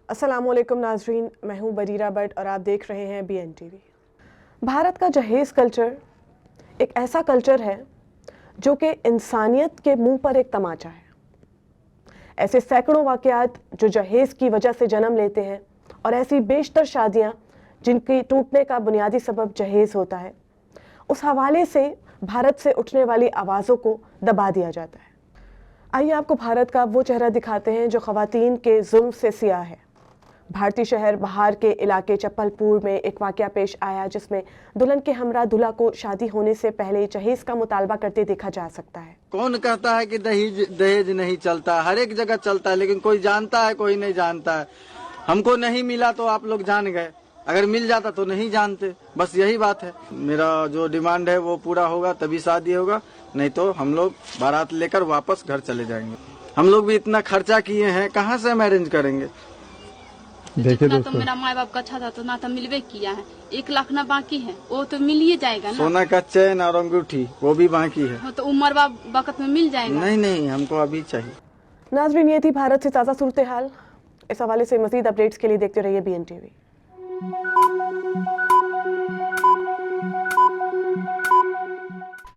अस्सलामुअलैकुम नाजरीन, मैं हूं बरीरा बट और आप देख रहे हैं BN TV। भारत का जहेज़ कल्चर एक ऐसा कल्चर है जो कि इंसानियत के मुंह पर एक तमाचा है। ऐसे सैकड़ों वाक़यात जो जहेज़ की वजह से जन्म लेते हैं और ऐसी बेशतर शादियां जिनकी टूटने का बुनियादी सबब जहेज़ होता है, उस हवाले से भारत से उठने वाली आवाज़ों को दबा दिया जाता है। आइए आपको भारत का वो चेहरा दिखाते हैं जो ख़वातीन के जुल्म से सियाह है। भारतीय शहर बहार के इलाके चप्पलपुर में एक वाक़या पेश आया जिसमें दुल्हन के हमरा दूल्हा को शादी होने से पहले जहेज का मुतालबा करते देखा जा सकता है। कौन कहता है कि दहेज नहीं चलता? हर एक जगह चलता है, लेकिन कोई जानता है कोई नहीं जानता है। हमको नहीं मिला तो आप लोग जान गए, अगर मिल जाता तो नहीं जानते, बस यही बात है। मेरा जो डिमांड है वो पूरा होगा तभी शादी होगा, नहीं तो हम लोग बारात लेकर वापस घर चले जाएंगे। हम लोग भी इतना खर्चा किए हैं, कहाँ से हम अरेंज करेंगे? देखिए ना तो मेरा माँ बाप का अच्छा था तो ना तो मिलवे किया है, 1 लाख ना बाकी है, वो तो मिल ही जाएगा ना। सोना का चैन और अंगूठी वो भी बाकी है, तो उम्र वक्त में मिल जाएगा। नहीं हमको अभी चाहिए। नाज़रीन, ये थी भारत से ताज़ा सूरत हाल। इस हवाले से मज़ीद अपडेट्स के लिए देखते रहिए BN TV।